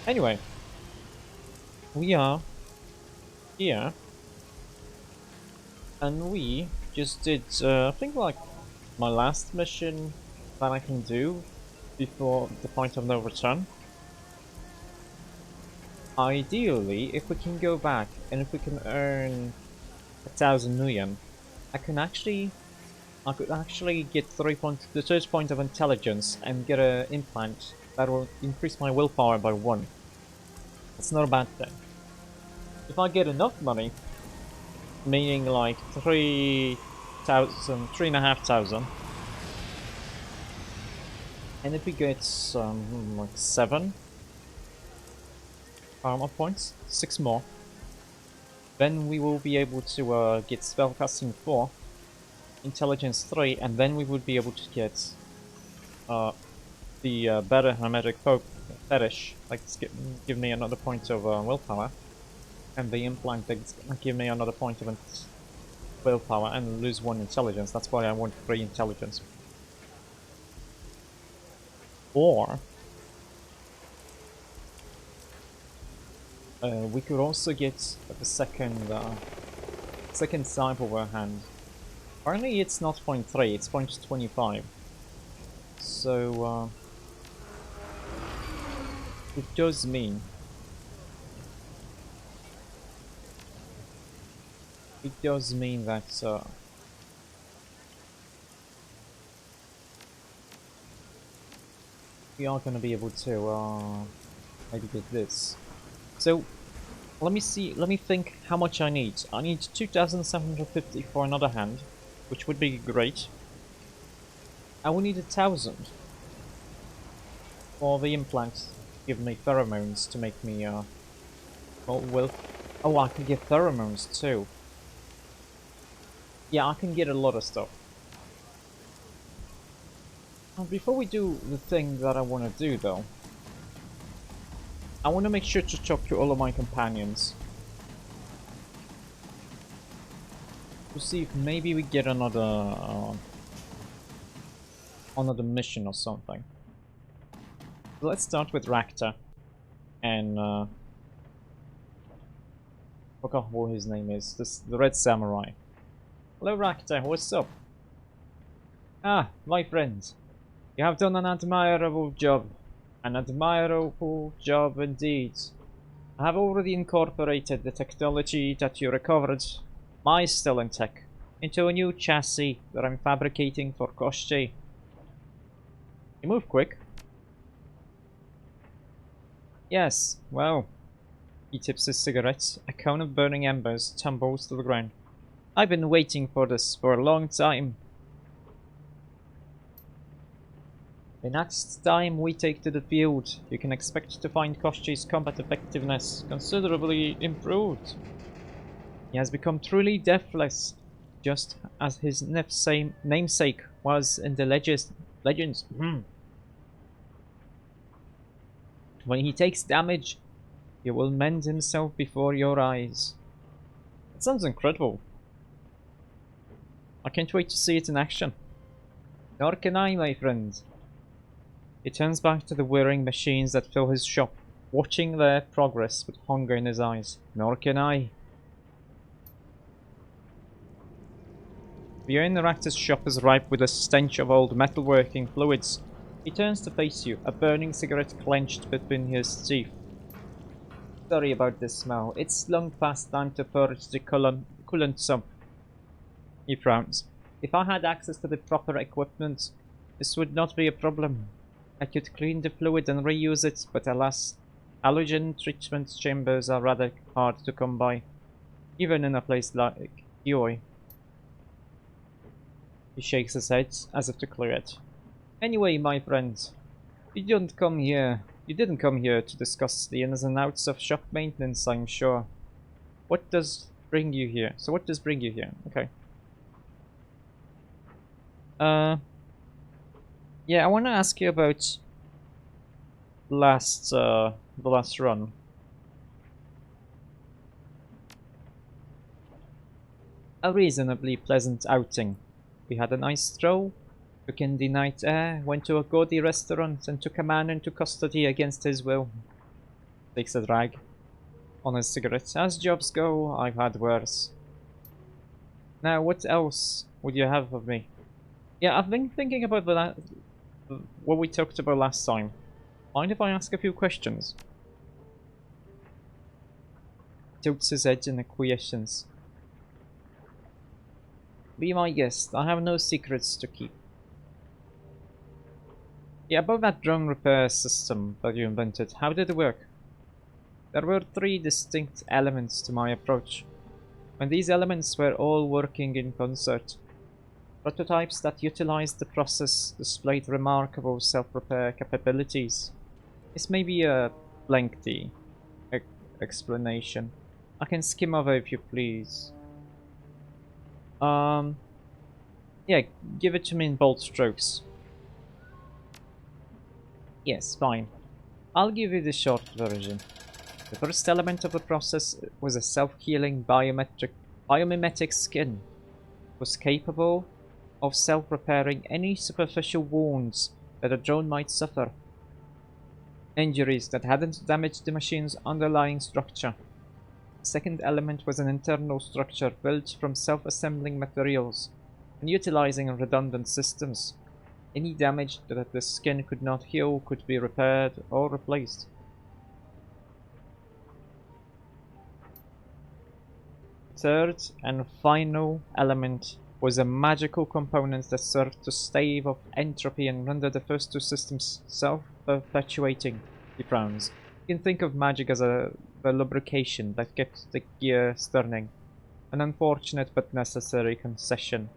Anyway, we are here, and we just did, I think, like, my last mission that I can do before the point of no return. Ideally, if we can go back and if we can earn 1,000 million, I could actually get the third point of intelligence and get an implant that will increase my willpower by 1. That's not a bad thing. If I get enough money, meaning like 3,000, 3,500, and if we get like 7 armor points, 6 more, then we will be able to get spellcasting 4, intelligence 3, and then we would be able to get the better hermetic fetish, like give me another point of willpower, and the implant that's gonna give me another point of willpower and lose 1 intelligence. That's why I want 3 intelligence. Or we could also get the second cyberware hand. Apparently it's not 0.3, it's 0.25. So it does mean that we are going to be able to maybe get this. So let me think how much I need. I need 2,750 for another hand, which would be great. I will need 1,000 for the implant. Give me pheromones to make me oh, I can get pheromones too. Yeah, I can get a lot of stuff. Before we do the thing that I want to do though, I want to make sure to talk to all of my companions to see if maybe we get another mission or something. So let's start with Rakta and forgot what his name is. The Red Samurai. Hello Rakta, what's up? Ah, my friends. You have done an admirable job. An admirable job indeed. I have already incorporated the technology that you recovered, my stolen tech, into a new chassis that I'm fabricating for Koshchei. You move quick. Yes, well. He tips his cigarette. A cone of burning embers tumbles to the ground. I've been waiting for this for a long time. The next time we take to the field, you can expect to find Koshchei's combat effectiveness considerably improved. He has become truly deathless, just as his namesake was in the legends. When he takes damage, he will mend himself before your eyes. That sounds incredible. I can't wait to see it in action. Nor can I, my friend. He turns back to the whirring machines that fill his shop, watching their progress with hunger in his eyes. Nor can I. The Rakta's shop is ripe with a stench of old metalworking fluids. He turns to face you, a burning cigarette clenched between his teeth. Sorry about the smell. It's long past time to purge the coolant sump. He frowns. If I had access to the proper equipment, this would not be a problem. I could clean the fluid and reuse it, but alas, halogen treatment chambers are rather hard to come by, even in a place like Yoi. He shakes his head as if to clear it. Anyway, my friend, you didn't come here to discuss the ins and outs of shop maintenance, I'm sure. What does bring you here? So what does bring you here? Okay. Yeah, I want to ask you about the last run. A reasonably pleasant outing. We had a nice stroll, took in the night air, went to a gaudy restaurant, and took a man into custody against his will. Takes a drag on his cigarette. As jobs go, I've had worse. Now, what else would you have of me? Yeah, I've been thinking about what we talked about last time. Mind if I ask a few questions? Tilts his head in acquiescence. Be my guest. I have no secrets to keep. Yeah, about that drone repair system that you invented, how did it work? There were three distinct elements to my approach, and these elements were all working in concert. Prototypes that utilized the process displayed remarkable self-repair capabilities. This may be a lengthy explanation. I can skim over if you please. Um, yeah, give it to me in bold strokes. Yes, fine. I'll give you the short version. The first element of the process was a self-healing biomimetic skin. It was capable of self-repairing any superficial wounds that a drone might suffer. Injuries that hadn't damaged the machine's underlying structure. The second element was an internal structure built from self-assembling materials and utilizing redundant systems. Any damage that the skin could not heal could be repaired or replaced. Third and final element was a magical component that served to stave off entropy and render the first two systems self-perpetuating, he frowns. You can think of magic as the lubrication that kept the gears turning, an unfortunate but necessary concession.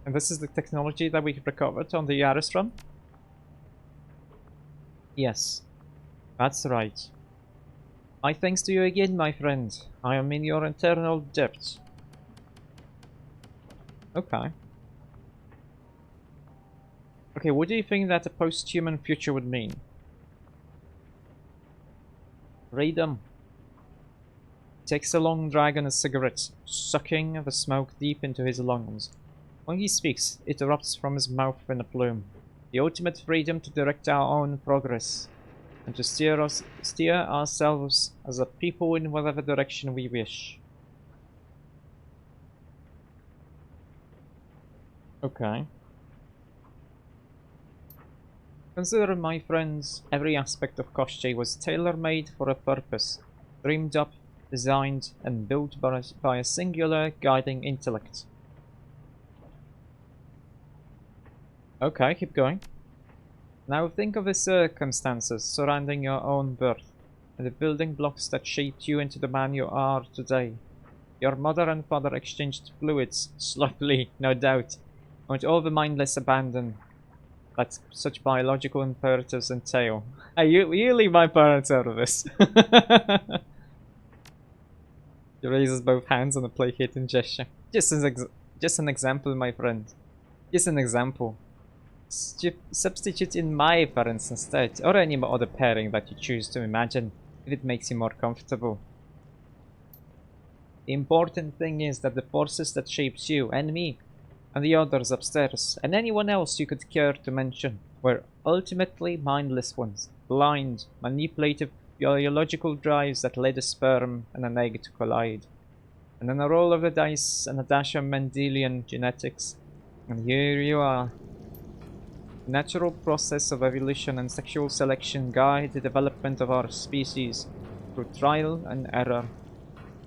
And this is the technology that we recovered on the Yaris run? Yes, that's right. My thanks to you again, my friend. I am in your eternal debt. Okay. Okay, what do you think that a post-human future would mean? Freedom. Takes a long drag on his cigarette, sucking the smoke deep into his lungs. When he speaks, it erupts from his mouth in a plume. The ultimate freedom to direct our own progress, and to steer ourselves as a people in whatever direction we wish. Okay. Consider, my friends, every aspect of Koshchei was tailor-made for a purpose, dreamed up, designed, and built by a singular guiding intellect. Okay, keep going. Now think of the circumstances surrounding your own birth, and the building blocks that shaped you into the man you are today. Your mother and father exchanged fluids, slowly, no doubt, and with all the mindless abandon that such biological imperatives entail. Hey, you leave my parents out of this. He raises both hands on a placating gesture. Just an example, my friend. Just an example. Substitute in my parents instead, or any other pairing that you choose to imagine, if it makes you more comfortable. The important thing is that the forces that shaped you and me, and the others upstairs, and anyone else you could care to mention, were ultimately mindless ones, blind, manipulative biological drives that led a sperm and an egg to collide. And then a roll of the dice and a dash of Mendelian genetics, and here you are. The natural process of evolution and sexual selection guide the development of our species through trial and error.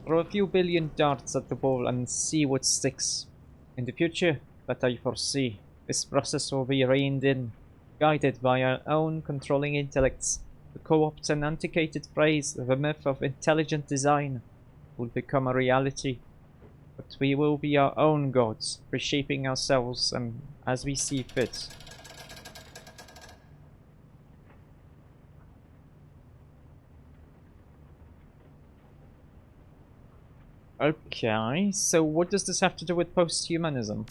Throw a few billion darts at the wall and see what sticks. In the future that I foresee, this process will be reined in, guided by our own controlling intellects. To co-opt an antiquated phrase, the myth of intelligent design will become a reality. But we will be our own gods, reshaping ourselves and as we see fit. Okay, so what does this have to do with post-humanism?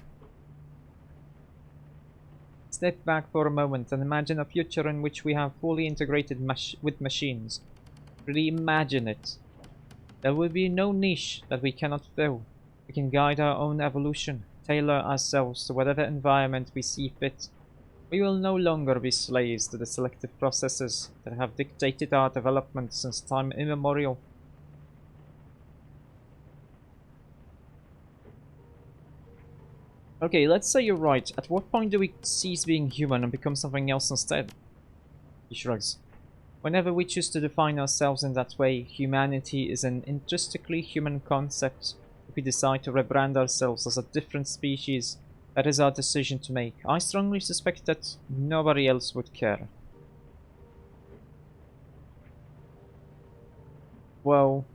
Step back for a moment and imagine a future in which we have fully integrated with machines. Really imagine it. There will be no niche that we cannot fill. We can guide our own evolution, tailor ourselves to whatever environment we see fit. We will no longer be slaves to the selective processes that have dictated our development since time immemorial. Okay, let's say you're right. At what point do we cease being human and become something else instead? He shrugs. Whenever we choose to define ourselves in that way, humanity is an intrinsically human concept. If we decide to rebrand ourselves as a different species, that is our decision to make. I strongly suspect that nobody else would care. Well,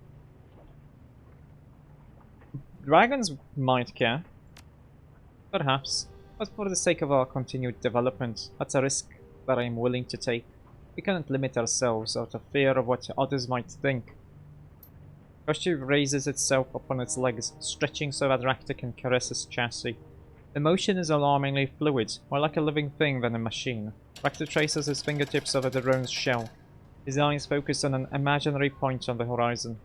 dragons might care, perhaps, but for the sake of our continued development, that's a risk that I am willing to take. We cannot limit ourselves out of fear of what others might think. Koshi raises itself upon its legs, stretching so that Rakta can caress its chassis. The motion is alarmingly fluid, more like a living thing than a machine. Rakta traces his fingertips over the drone's shell, his eyes focused on an imaginary point on the horizon.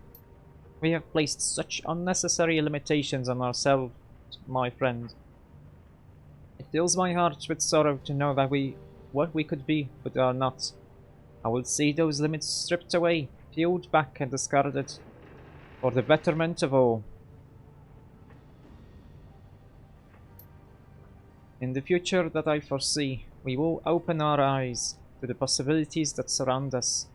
We have placed such unnecessary limitations on ourselves, my friend. It fills my heart with sorrow to know that what we could be, but are not. I will see those limits stripped away, peeled back and discarded, for the betterment of all. In the future that I foresee, we will open our eyes to the possibilities that surround us.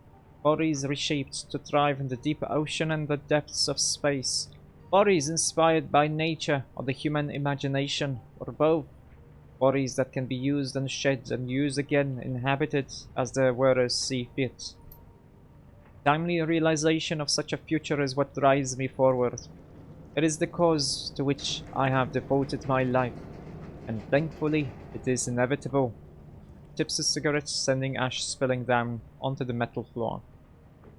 Bodies reshaped to thrive in the deep ocean and the depths of space. Bodies inspired by nature or the human imagination, or both. Bodies that can be used and shed and used again, inhabited as their wearers see fit. Timely realization of such a future is what drives me forward. It is the cause to which I have devoted my life, and thankfully it is inevitable. Tips his cigarette, sending ash spilling down onto the metal floor.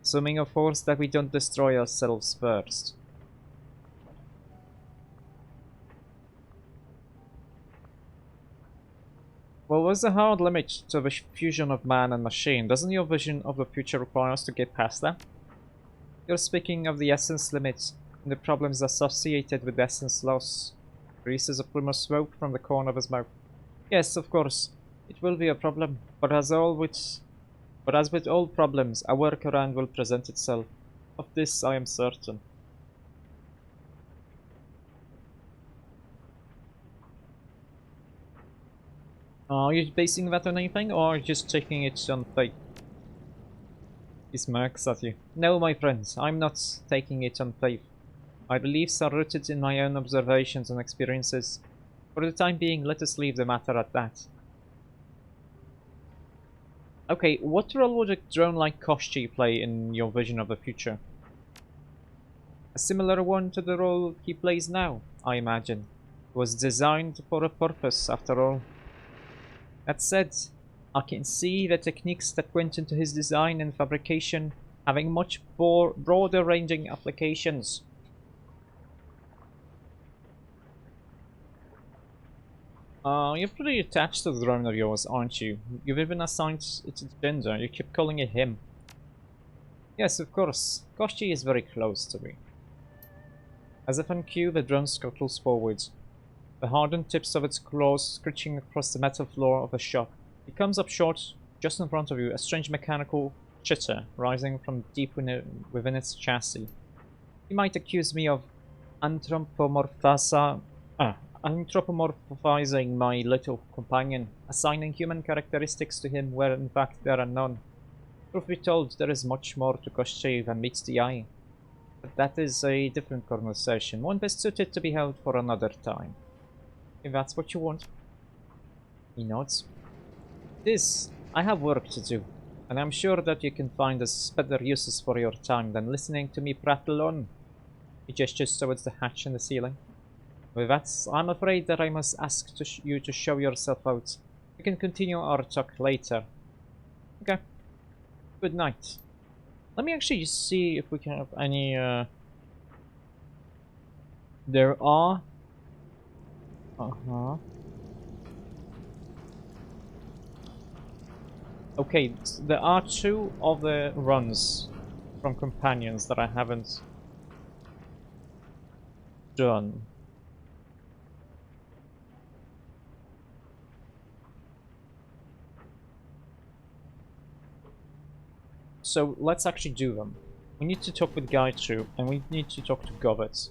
Assuming of course that we don't destroy ourselves first. Well, there's a hard limit to the fusion of man and machine. Doesn't your vision of the future require us to get past that? You're speaking of the essence limit and the problems associated with essence loss. Releases a plume of smoke from the corner of his mouth. Yes, of course, it will be a problem, but as with all problems, a workaround will present itself. Of this I am certain. Are you basing that on anything, or just taking it on faith? He smirks at you. No, my friends, I'm not taking it on faith. My beliefs are rooted in my own observations and experiences. For the time being, let us leave the matter at that. Okay, what role would a drone like Koshchi play in your vision of the future? A similar one to the role he plays now, I imagine. It was designed for a purpose, after all. That said, I can see the techniques that went into his design and fabrication having much broader ranging applications. You're pretty attached to the drone of yours, aren't you? You've even assigned it a gender. You keep calling it him. Yes, of course. Koshi is very close to me. As if on cue, the drone scuttles forwards, the hardened tips of its claws screeching across the metal floor of the shop. It comes up short, just in front of you, a strange mechanical chitter rising from deep within its chassis. You might accuse me of anthropomorphisa, ah, anthropomorphizing my little companion, assigning human characteristics to him where in fact there are none. Truth be told, there is much more to Koshchei than meets the eye. But that is a different conversation, one best suited to be held for another time. If that's what you want. He nods. This, I have work to do, and I'm sure that you can find us better uses for your time than listening to me prattle on. He gestures towards the hatch in the ceiling. With that, I'm afraid that I must ask you to show yourself out. We can continue our talk later. Okay. Good night. Let me actually see if we can have any, There are... Uh-huh. Okay, there are two of the runs from companions that I haven't done. So let's actually do them. We need to talk with Gaichu, and we need to talk to Govert.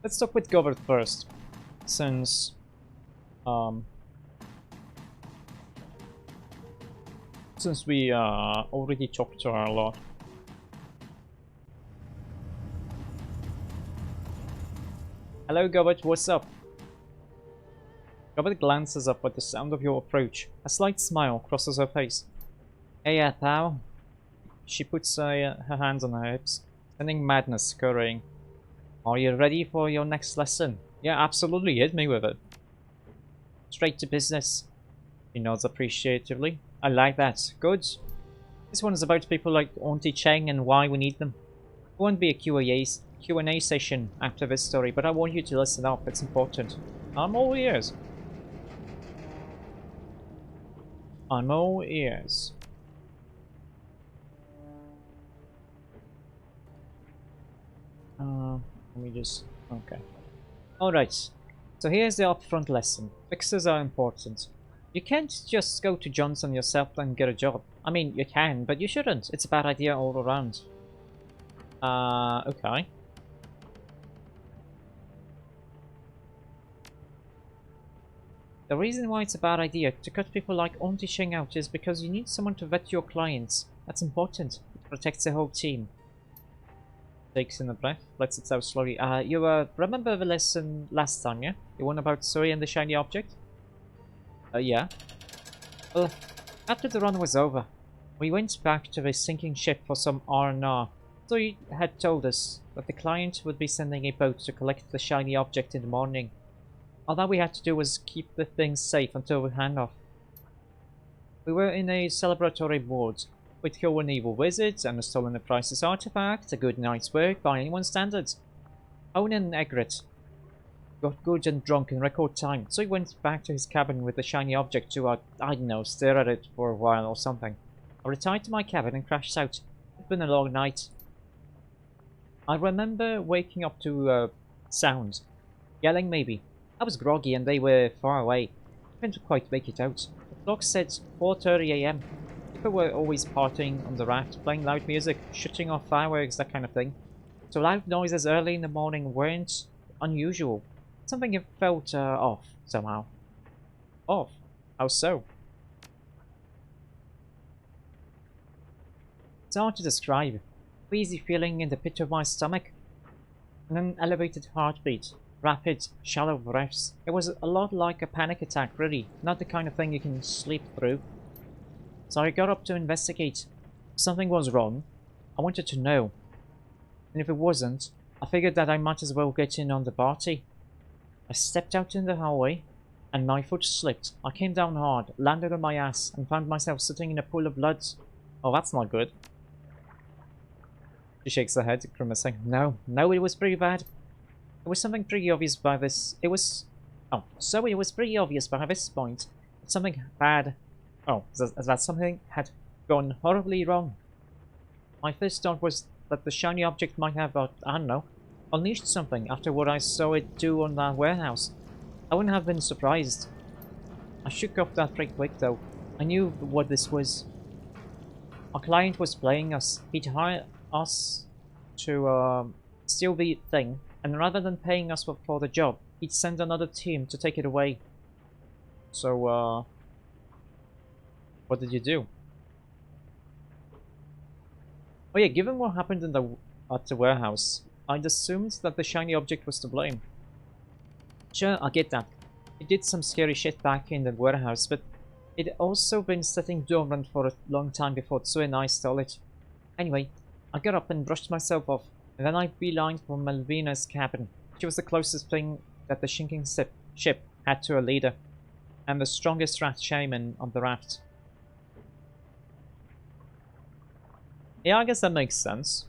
Let's talk with Govert first, since we already talked to her a lot. Hello, Govert, what's up? Govert glances up at the sound of your approach. A slight smile crosses her face. Hey, pal. She puts her hands on her hips, sending madness scurrying. Are you ready for your next lesson? Yeah, absolutely, hit me with it. Straight to business. He nods appreciatively. I like that. Good. This one is about people like Auntie Cheng and why we need them. It won't be a Q&A session after this story, but I want you to listen up. It's important. I'm all ears. I'm all ears. Let me just... Okay. Alright. So here's the upfront lesson. Fixes are important. You can't just go to Johnson yourself and get a job. I mean, you can, but you shouldn't. It's a bad idea all around. Okay. The reason why it's a bad idea to cut people like Auntie Sheng out is because you need someone to vet your clients. That's important. It protects the whole team. Takes in a breath, lets it out slowly. You remember the lesson last time, yeah? The one about Sui and the shiny object? Yeah. Well, after the run was over, we went back to the sinking ship for some R&R. Sui had told us that the client would be sending a boat to collect the shiny object in the morning. All that we had to do was keep the thing safe until the handoff. We were in a celebratory mood. We'd kill an evil wizard and a stolen the priceless artifact, a good night's work by anyone's standards. Owen and Egret got good and drunk in record time, so he went back to his cabin with the shiny object to, I don't know, stare at it for a while or something. I retired to my cabin and crashed out. It's been a long night. I remember waking up to sounds. Yelling maybe. I was groggy and they were far away. I couldn't quite make it out. The clock said 4:30 AM. People were always partying on the raft, playing loud music, shooting off fireworks, that kind of thing. So loud noises early in the morning weren't unusual. Something felt off, somehow. Off? How so? It's hard to describe. Queasy feeling in the pit of my stomach. An elevated heartbeat. Rapid, shallow breaths. It was a lot like a panic attack, really. Not the kind of thing you can sleep through. So I got up to investigate. If something was wrong, I wanted to know. And if it wasn't, I figured that I might as well get in on the party. I stepped out in the hallway, and my foot slipped. I came down hard, landed on my ass, and found myself sitting in a pool of blood. Oh, that's not good. She shakes her head, grimacing. No, it was pretty bad. It was something pretty obvious by this... It was pretty obvious by this point that something bad... Oh, that something had gone horribly wrong. My first thought was that the shiny object might have, I don't know, unleashed something after what I saw it do on that warehouse. I wouldn't have been surprised. I shook off that pretty quick though. I knew what this was. Our client was playing us. He'd hired us to steal the thing, and rather than paying us for the job, he'd send another team to take it away. So, what did you do? Oh yeah, given what happened at the warehouse, I'd assumed that the shiny object was to blame. Sure, I get that. It did some scary shit back in the warehouse, but it'd also been sitting dormant for a long time before Tsui and I stole it. Anyway, I got up and brushed myself off, and then I beelined for Malvina's cabin. She was the closest thing that the sinking ship had to a leader, and the strongest rat shaman on the raft. Yeah, I guess that makes sense.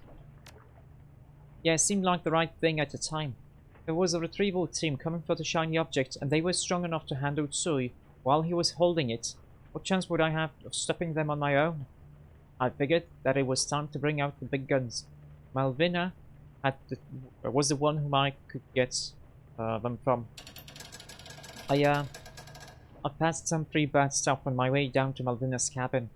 Yeah, it seemed like the right thing at the time. There was a retrieval team coming for the shiny object, and they were strong enough to handle Tsui while he was holding it. What chance would I have of stopping them on my own? I figured that it was time to bring out the big guns. Malvina was the one whom I could get them from. I passed some pretty bad stuff on my way down to Malvina's cabin.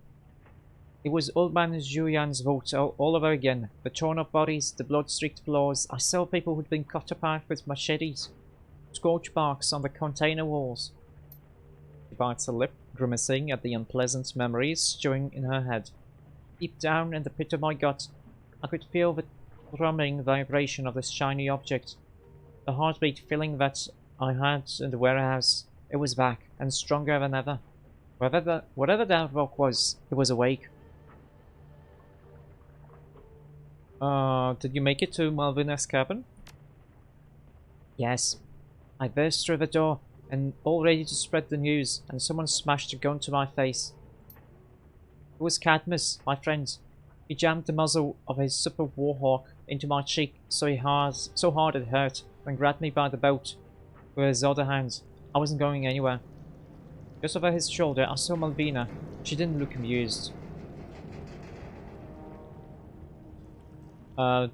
It was old man Julian's vote all over again. The torn up bodies, the blood-streaked floors. I saw people who'd been cut apart with machetes. Scorch marks on the container walls. She bites her lip, grimacing at the unpleasant memories stirring in her head. Deep down in the pit of my gut, I could feel the thrumming vibration of this shiny object. The heartbeat feeling that I had in the warehouse. It was back, and stronger than ever. Whatever that rock was, it was awake. Did you make it to Malvina's cabin? Yes. I burst through the door, and all ready to spread the news, and someone smashed a gun to my face. It was Cadmus, my friend. He jammed the muzzle of his Super Warhawk into my cheek so hard it hurt, then grabbed me by the belt with his other hand. I wasn't going anywhere. Just over his shoulder, I saw Malvina. She didn't look amused. Did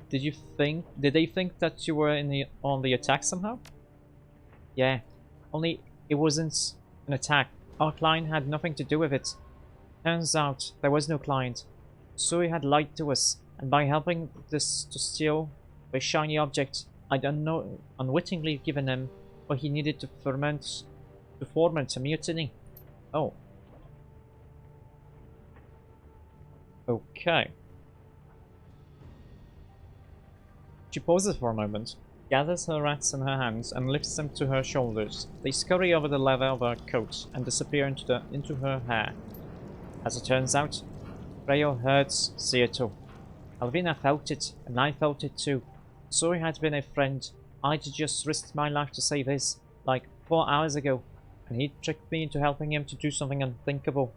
they think that you were on the attack somehow? Yeah, only it wasn't an attack. Our client had nothing to do with it. Turns out there was no client. Sui had lied to us, and by helping this to steal a shiny object, I'd unwittingly given him what he needed to foment a mutiny. Oh. Okay. She pauses for a moment, gathers her rats in her hands and lifts them to her shoulders. They scurry over the leather of her coat and disappear into her hair. As it turns out, Freyo heard Seattle. Alvina felt it, and I felt it too. So he had been a friend. I'd just risked my life to save his, like 4 hours ago, and he'd tricked me into helping him to do something unthinkable.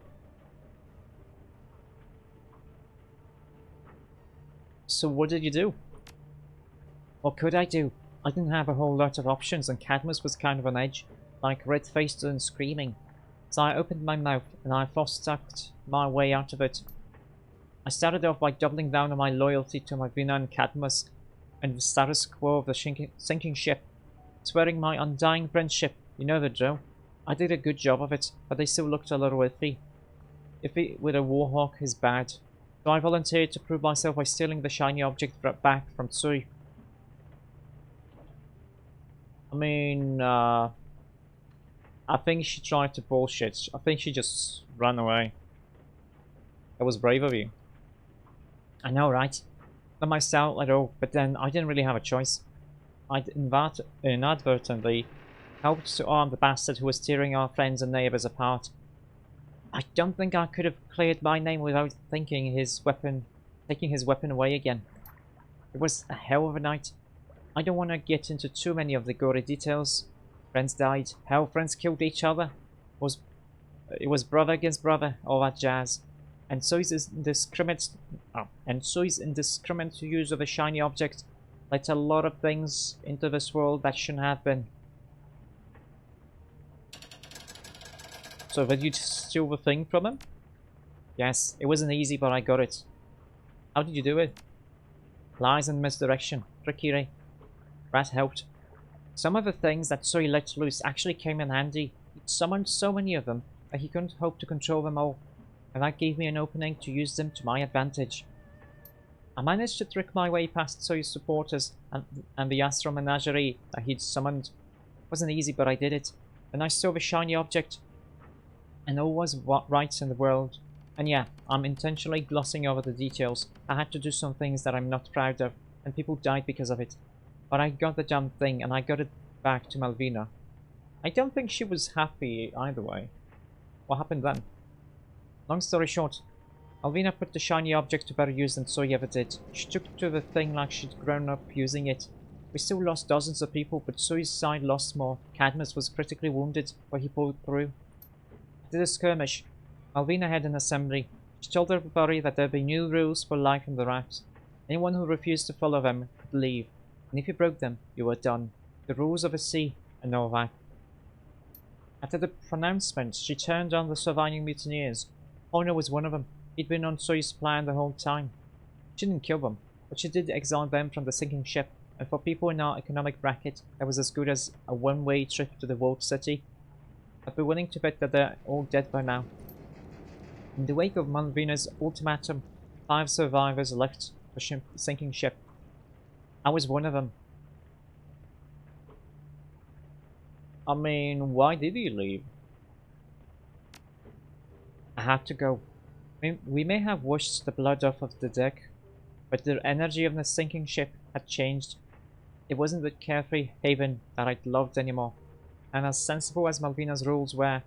So what did you do? What could I do? I didn't have a whole lot of options, and Cadmus was kind of on edge, like red-faced and screaming. So I opened my mouth, and I force-sucked my way out of it. I started off by doubling down on my loyalty to Malvina and Cadmus, and the status quo of the sinking ship, swearing my undying friendship. You know the drill. I did a good job of it, but they still looked a little iffy. Iffy with a warhawk is bad. So I volunteered to prove myself by stealing the shiny object back from Tsui. I mean, I think she tried to bullshit. I think she just ran away. That was brave of you. I know, right? Not my style at all, but then I didn't really have a choice. I'd inadvertently helped to arm the bastard who was tearing our friends and neighbours apart. I don't think I could have cleared my name without taking his weapon away again. It was a hell of a night. I don't want to get into too many of the gory details. Friends died, hell, friends killed each other. It was brother against brother, all that jazz. And Sui's indiscriminate use of a shiny object let a lot of things into this world that shouldn't have been. So did you steal the thing from him? Yes, it wasn't easy, but I got it. How did you do it? Lies and misdirection. Trickery. That helped. Some of the things that Sui let loose actually came in handy. He summoned so many of them that he couldn't hope to control them all, and that gave me an opening to use them to my advantage. I managed to trick my way past Sui's supporters and the Astral Menagerie that he'd summoned. It wasn't easy, but I did it. Then I saw the shiny object, and all was right in the world. And yeah, I'm intentionally glossing over the details. I had to do some things that I'm not proud of, and people died because of it. But I got the damn thing, and I got it back to Malvina. I don't think she was happy either way. What happened then? Long story short, Malvina put the shiny object to better use than Sui ever did. She took to the thing like she'd grown up using it. We still lost dozens of people, but Sui's side lost more. Cadmus was critically wounded, but he pulled through. After the skirmish, Malvina had an assembly. She told everybody that there'd be new rules for life in the rafts. Anyone who refused to follow them could leave, and if you broke them, you were done. The rules of the sea and all that. After the pronouncement, she turned on the surviving mutineers. Honor was one of them. He'd been on Sui's plan the whole time. She didn't kill them, but she did exile them from the sinking ship, and for people in our economic bracket, that was as good as a one-way trip to the World City. I'd be willing to bet that they're all dead by now. In the wake of Malvina's ultimatum, 5 survivors left the sinking ship. I was one of them. I mean, why did he leave? I had to go. We may have washed the blood off of the deck, but the energy of the sinking ship had changed. It wasn't the carefree haven that I'd loved anymore, and as sensible as Malvina's rules were,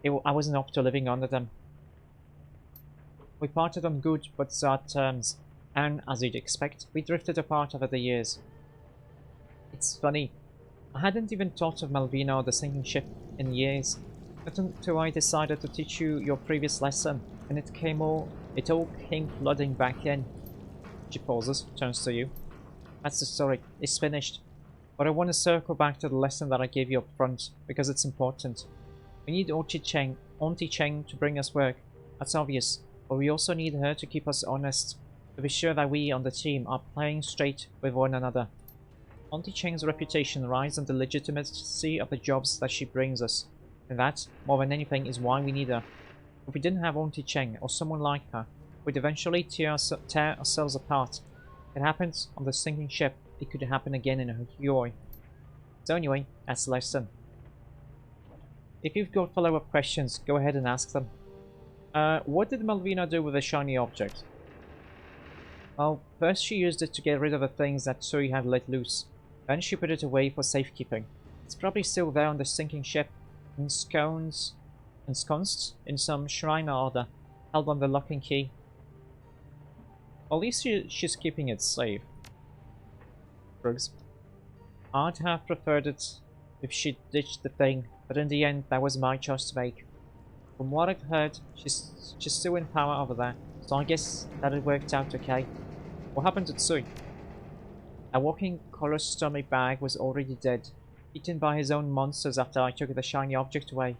I wasn't up to living under them. We parted on good but sad terms, and as you'd expect, we drifted apart over the years. It's funny, I hadn't even thought of Malvina or the sinking ship in years, not until I decided to teach you your previous lesson, and it all came flooding back in. She pauses, turns to you. That's the story, it's finished. But I want to circle back to the lesson that I gave you up front, because it's important. We need Auntie Cheng to bring us work, that's obvious, but we also need her to keep us honest, to be sure that we on the team are playing straight with one another. Auntie Cheng's reputation rides on the legitimacy of the jobs that she brings us, and that, more than anything, is why we need her. If we didn't have Auntie Cheng, or someone like her, we'd eventually tear ourselves apart. It happened on the sinking ship, it could happen again in a Huoi. So anyway, that's the lesson. If you've got follow-up questions, go ahead and ask them. What did Malvina do with the shiny object? Well, first she used it to get rid of the things that Sui had let loose. Then she put it away for safekeeping. It's probably still there on the sinking ship, ensconced in some shrine or other, held on the lock and key. At least she's keeping it safe. Brooks. I'd have preferred it if she'd ditched the thing, but in the end that was my choice to make. From what I've heard, she's still in power over there, so I guess that it worked out okay. What happened to Tsui? A walking colostomy bag was already dead, eaten by his own monsters after I took the shiny object away.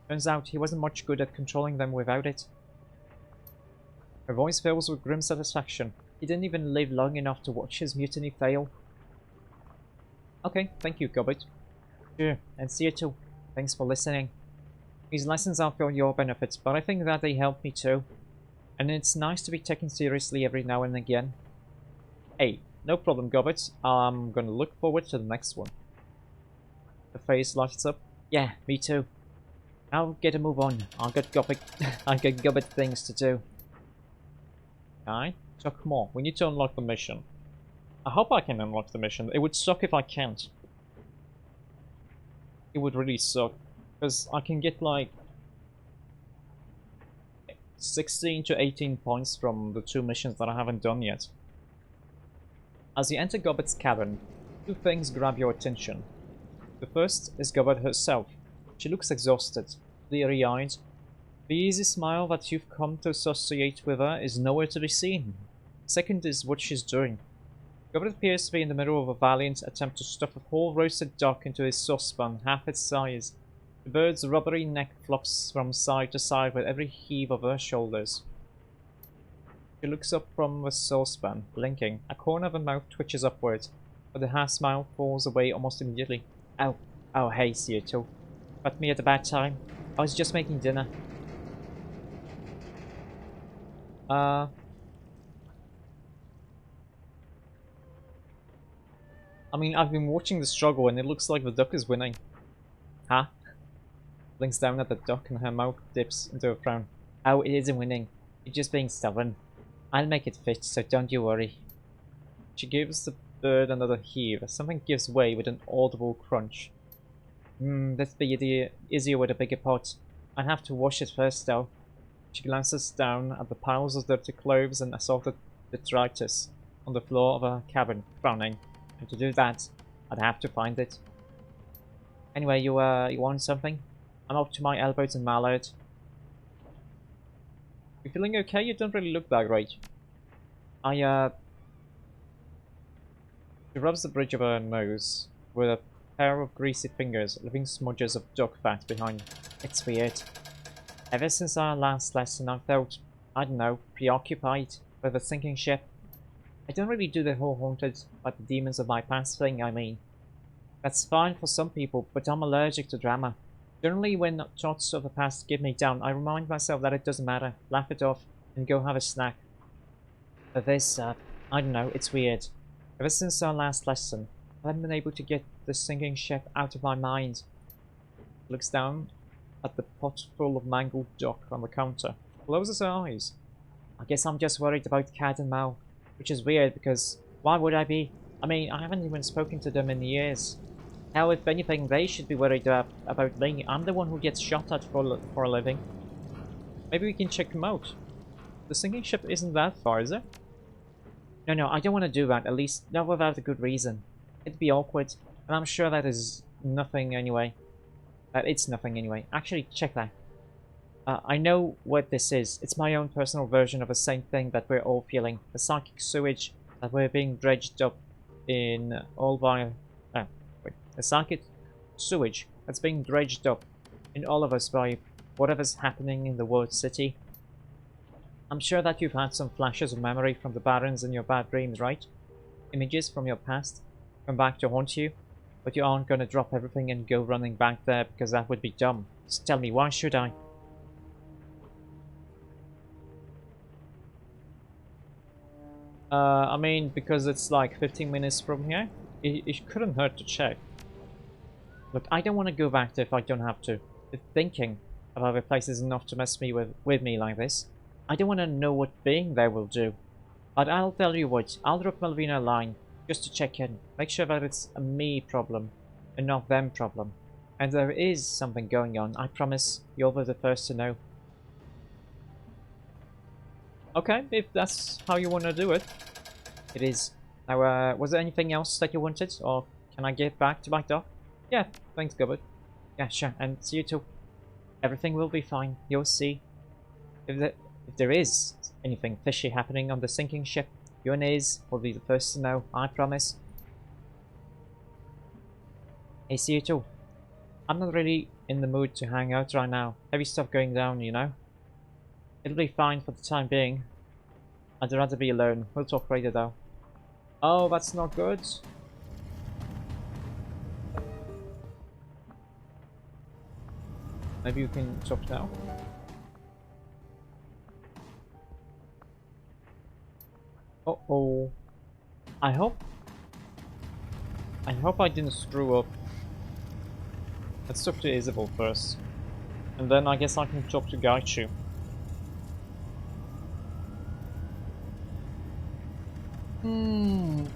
Turns out he wasn't much good at controlling them without it. Her voice fills with grim satisfaction. He didn't even live long enough to watch his mutiny fail. Okay, thank you, Gobbit. Sure, and see you too. Thanks for listening. These lessons are for your benefit, but I think that they help me too. And it's nice to be taken seriously every now and again. Hey, no problem, Gobbit. I'm gonna look forward to the next one. The face lights up. Yeah, me too. I'll get a move on. I've got Gobbit things to do. Alright, so come on, we need to unlock the mission. I hope I can unlock the mission. It would suck if I can't. It would really suck. Because I can get like 16 to 18 points from the 2 missions that I haven't done yet. As you enter Gobbet's cabin, 2 things grab your attention. The first is Gobbet herself. She looks exhausted, bleary-eyed. The easy smile that you've come to associate with her is nowhere to be seen. Second is what she's doing. Gobbet appears to be in the middle of a valiant attempt to stuff a whole roasted duck into his saucepan half its size. The bird's rubbery neck flops from side to side with every heave of her shoulders. She looks up from the saucepan, blinking. A corner of her mouth twitches upward, but the half smile falls away almost immediately. Oh, hey, see you too. Got me at a bad time. I was just making dinner. I mean, I've been watching the struggle and it looks like the duck is winning. Huh? Blinks down at the duck and her mouth dips into a frown. Oh, it isn't winning. You're just being stubborn. I'll make it fit, so don't you worry. She gives the bird another heave. Something gives way with an audible crunch. That's the easier with a bigger pot. I'd have to wash it first though. She glances down at the piles of dirty clothes and assorted detritus on the floor of her cabin, frowning. And to do that, I'd have to find it. Anyway, you want something? I'm up to my elbows in mallard. You feeling okay? You don't really look that great. She rubs the bridge of her nose with a pair of greasy fingers, leaving smudges of duck fat behind. It's weird. Ever since our last lesson, I felt, I don't know, preoccupied with a sinking ship. I don't really do the whole haunted by the demons of my past thing, I mean. That's fine for some people, but I'm allergic to drama. Generally, when thoughts of the past get me down, I remind myself that it doesn't matter, laugh it off, and go have a snack. But this, I don't know, it's weird. Ever since our last lesson, I haven't been able to get the sinking ship out of my mind. He looks down at the pot full of mangled duck on the counter, closes his eyes. I guess I'm just worried about Cat and Mal, which is weird because why would I be? I mean, I haven't even spoken to them in years. Hell, if anything, they should be worried about me. I'm the one who gets shot at for a living. Maybe we can check them out. The sinking ship isn't that far, is it? No, I don't want to do that, at least not without a good reason. It'd be awkward, and I'm sure that is nothing anyway. It's nothing anyway. Actually, check that. I know what this is. It's my own personal version of the same thing that we're all feeling. The psychic sewage that we're being dredged up in all by... The psychic sewage that's being dredged up in all of us by whatever's happening in the world city. I'm sure that you've had some flashes of memory from the Barrens in your bad dreams, right? Images from your past come back to haunt you, but you aren't gonna drop everything and go running back there because that would be dumb. Just tell me, why should I? I mean, because it's like 15 minutes from here, it couldn't hurt to check. Look, I don't want to go back there if I don't have to. The thinking about the place is enough to mess me with me like this. I don't want to know what being there will do. But I'll tell you what, I'll drop Melvina a line, just to check in. Make sure that it's a me problem, and not them problem. And there is something going on, I promise you'll be the first to know. Okay, if that's how you want to do it. It is. Now, was there anything else that you wanted, or can I get back to my dock? Yeah, thanks, Gubbert. Yeah, sure, and see you too. Everything will be fine, you'll see. If there is anything fishy happening on the sinking ship, you and Iz will be the first to know, I promise. Hey, see you too. I'm not really in the mood to hang out right now. Heavy stuff going down, you know? It'll be fine for the time being. I'd rather be alone. We'll talk later though. Oh, that's not good. Maybe you can talk now. Uh-oh. I hope I didn't screw up. Let's talk to Isabel first. And then I guess I can talk to Gaichu.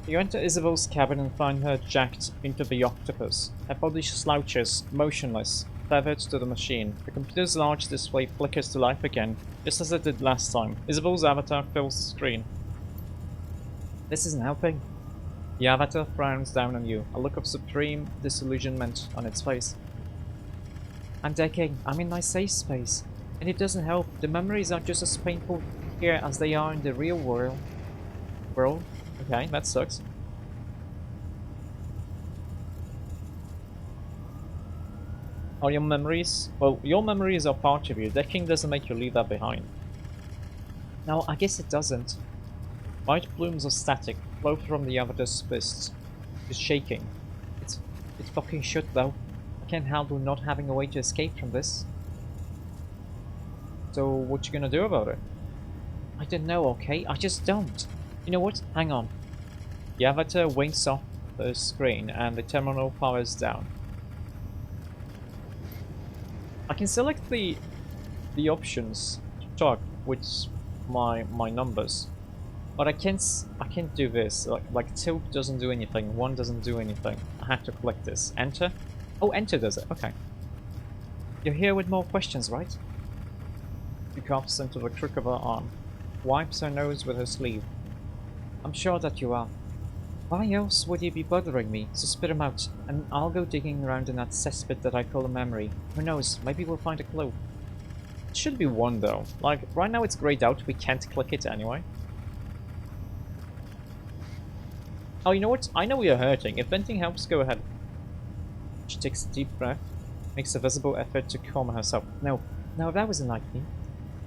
You enter Isabel's cabin and find her jacked into the octopus. Her body slouches, motionless, tethered to the machine. The computer's large display flickers to life again, just as it did last time. Isabel's avatar fills the screen. This isn't helping. The avatar frowns down on you, a look of supreme disillusionment on its face. I'm decking. I'm in my safe space. And it doesn't help. The memories are just as painful here as they are in the real world. Okay, that sucks. Are your memories? Well, your memories are part of you. Decking doesn't make you leave that behind. No, I guess it doesn't. White plumes of static flow from the avatar's fists. It's shaking. It's fucking shut though. I can't handle not having a way to escape from this. So what you gonna do about it? I don't know, okay? I just don't. You know what? Hang on. The avatar winks off the screen and the terminal powers down. I can select the options to talk with my numbers, but I can't do this. Like tilt doesn't do anything, 1 doesn't do anything. I have to click this. Enter? Oh, enter does it. Okay. You're here with more questions, right? She coughs into the crook of her arm, wipes her nose with her sleeve. I'm sure that you are. Why else would you be bothering me? So spit them out, and I'll go digging around in that cesspit that I call a memory. Who knows, maybe we'll find a clue. It should be 1 though. Like, right now it's grayed out, we can't click it anyway. Oh, you know what? I know you're hurting. If venting helps, go ahead. She takes a deep breath, makes a visible effort to calm herself. No, that wasn't like me.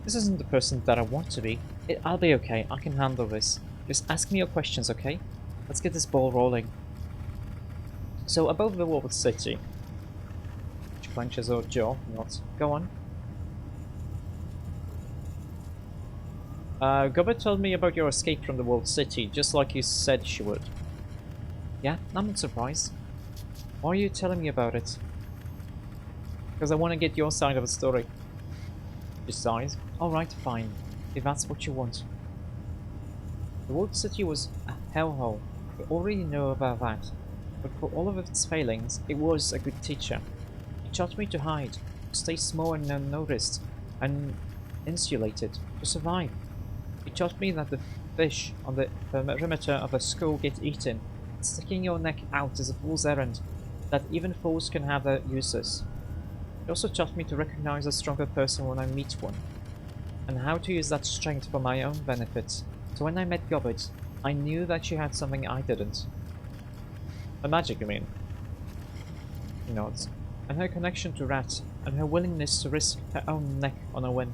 This isn't the person that I want to be. I'll be okay, I can handle this. Just ask me your questions, okay? Let's get this ball rolling. So, above the walled city, she She clenches her jaw. Nods. Go on. Gobert told me about your escape from the World City, just like you said she would. Yeah, I'm not surprised. Why are you telling me about it? Because I want to get your side of the story. She sighs. Alright, fine. If that's what you want. The World City was a hellhole. We already know about that. But for all of its failings, it was a good teacher. It taught me to hide, to stay small and unnoticed, and insulated, to survive. It taught me that the fish on the perimeter of a school get eaten. Sticking your neck out is a fool's errand, that even fools can have their uses. It also taught me to recognize a stronger person when I meet one, and how to use that strength for my own benefit. So when I met Gobbet, I knew that she had something I didn't. Her magic, you mean? She nods. And her connection to Rat, and her willingness to risk her own neck on a win.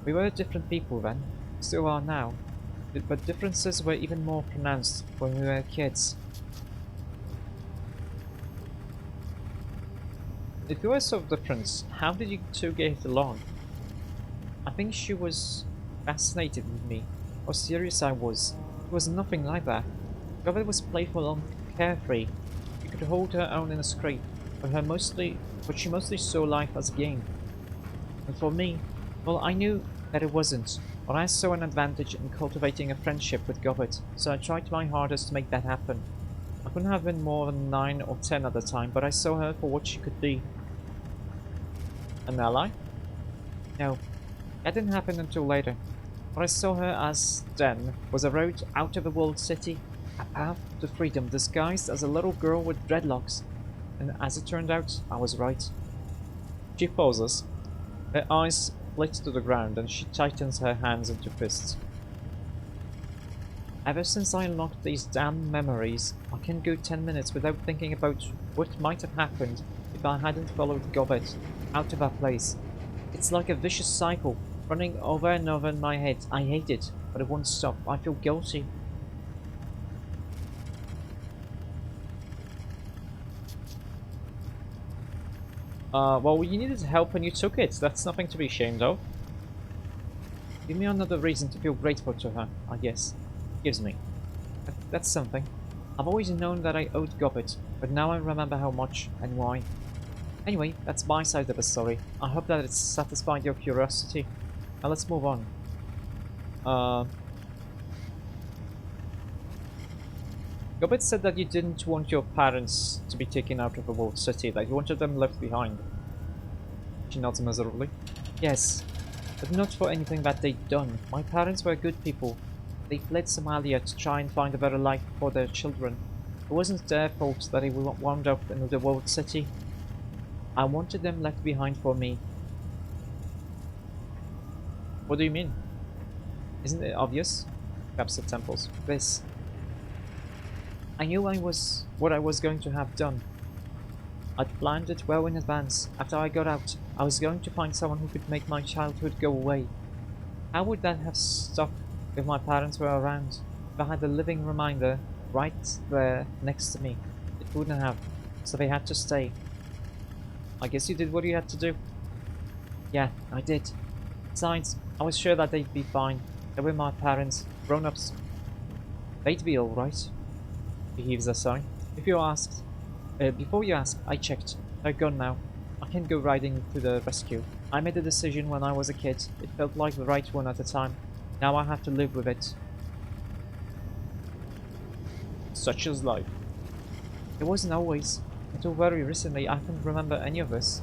We were different people then, still are now, but differences were even more pronounced when we were kids. If you were so different, how did you two get along? I think she was fascinated with me, how serious I was. It was nothing like that. Goblet was playful and carefree. She could hold her own in a scrape, but she mostly saw life as a game. And for me, well, I knew that it wasn't, but I saw an advantage in cultivating a friendship with Goblet, so I tried my hardest to make that happen. I couldn't have been more than 9 or 10 at the time, but I saw her for what she could be. An ally? No, that didn't happen until later. What I saw her as then was a road out of a walled city, a path to freedom disguised as a little girl with dreadlocks. And as it turned out, I was right. She pauses. Her eyes flit to the ground and she tightens her hands into fists. Ever since I unlocked these damn memories, I can go 10 minutes without thinking about what might have happened if I hadn't followed Gobbet out of that place. It's like a vicious cycle, running over and over in my head. I hate it, but it won't stop. I feel guilty. Well, you needed help and you took it. That's nothing to be ashamed of. Give me another reason to feel grateful to her, I guess. Gives me. That's something. I've always known that I owed Gobbet, but now I remember how much and why. Anyway, that's my side of the story. I hope that it's satisfied your curiosity. Now let's move on. Gobbet said that you didn't want your parents to be taken out of the world city, that you wanted them left behind. She nods miserably. Yes, but not for anything that they'd done. My parents were good people. They fled Somalia to try and find a better life for their children. It wasn't their fault that they wound up in the world city. I wanted them left behind for me. What do you mean? Isn't it obvious? Taps the temples. This. I knew what I was going to have done. I'd planned it well in advance. After I got out, I was going to find someone who could make my childhood go away. How would that have stuck if my parents were around? If I had a living reminder right there next to me? It wouldn't have, so they had to stay. I guess you did what you had to do. Yeah, I did. Besides, I was sure that they'd be fine. They were my parents, grown-ups. They'd be alright. He heaves a sigh. Before you ask, I checked. They're gone now. I can go riding to the rescue. I made a decision when I was a kid. It felt like the right one at the time. Now I have to live with it. Such is life. It wasn't always. Until very recently, I can't remember any of this.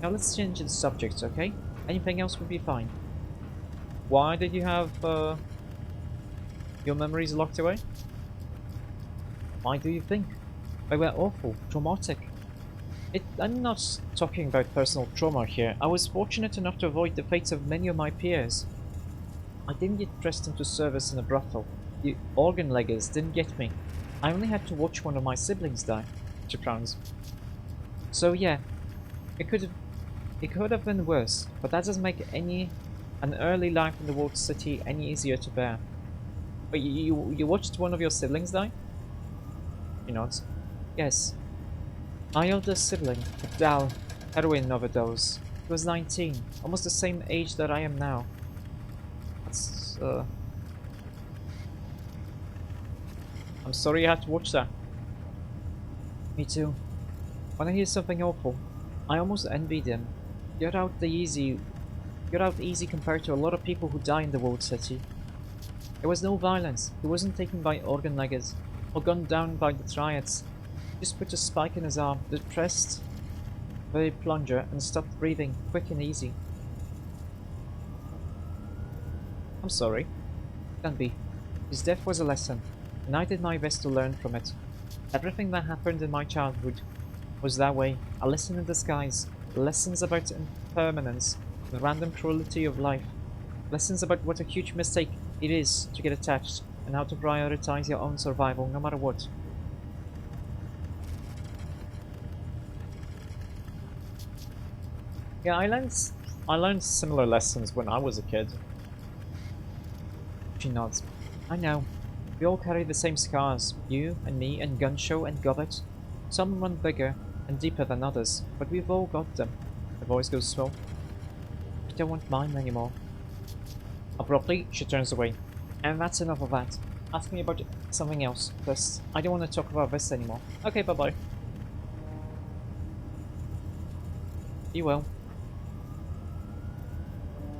Now let's change the subject, okay? Anything else would be fine. Why did you have your memories locked away? Why do you think? They were awful, traumatic. I'm not talking about personal trauma here. I was fortunate enough to avoid the fates of many of my peers. I didn't get pressed into service in a brothel. The organ leggers didn't get me. I only had to watch one of my siblings die. She frowns. So yeah, it could have been worse, but that doesn't make an early life in the walled city any easier to bear. But you watched one of your siblings die? She nods. Yes. My older sibling, Dal, Heroin overdose. He was 19, almost the same age that I am now. That's, I'm sorry you had to watch that. Me too. When I hear something awful, I almost envied him. Got out easy compared to a lot of people who die in the walled city. There was no violence. He wasn't taken by organ leggers or gunned down by the triads. He just put a spike in his arm, depressed the plunger, and stopped breathing, quick and easy. I'm sorry. Can't be. His death was a lesson, and I did my best to learn from it. Everything that happened in my childhood was that way, a lesson in disguise, lessons about impermanence, the random cruelty of life, lessons about what a huge mistake it is to get attached, and how to prioritize your own survival no matter what. Yeah, I learned similar lessons when I was a kid. She nods. I know. We all carry the same scars, you and me and Gunshow and Gobbet. Some run bigger and deeper than others, but we've all got them. Her voice goes slow. I don't want mine anymore. Abruptly, she turns away. And that's enough of that. Ask me about something else, first. I don't want to talk about this anymore. Okay, bye-bye. You will.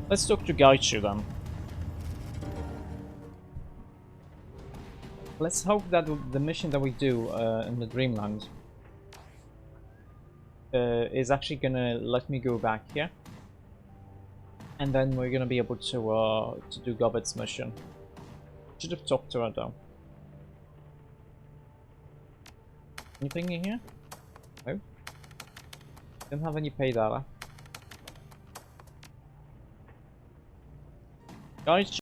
Let's talk to Gaichu then. Let's hope that the mission that we do in the Dreamland is actually gonna let me go back here. And then we're gonna be able to do Gobbet's mission. Should have talked to her though. Anything in here? No? Don't have any pay data. Guys,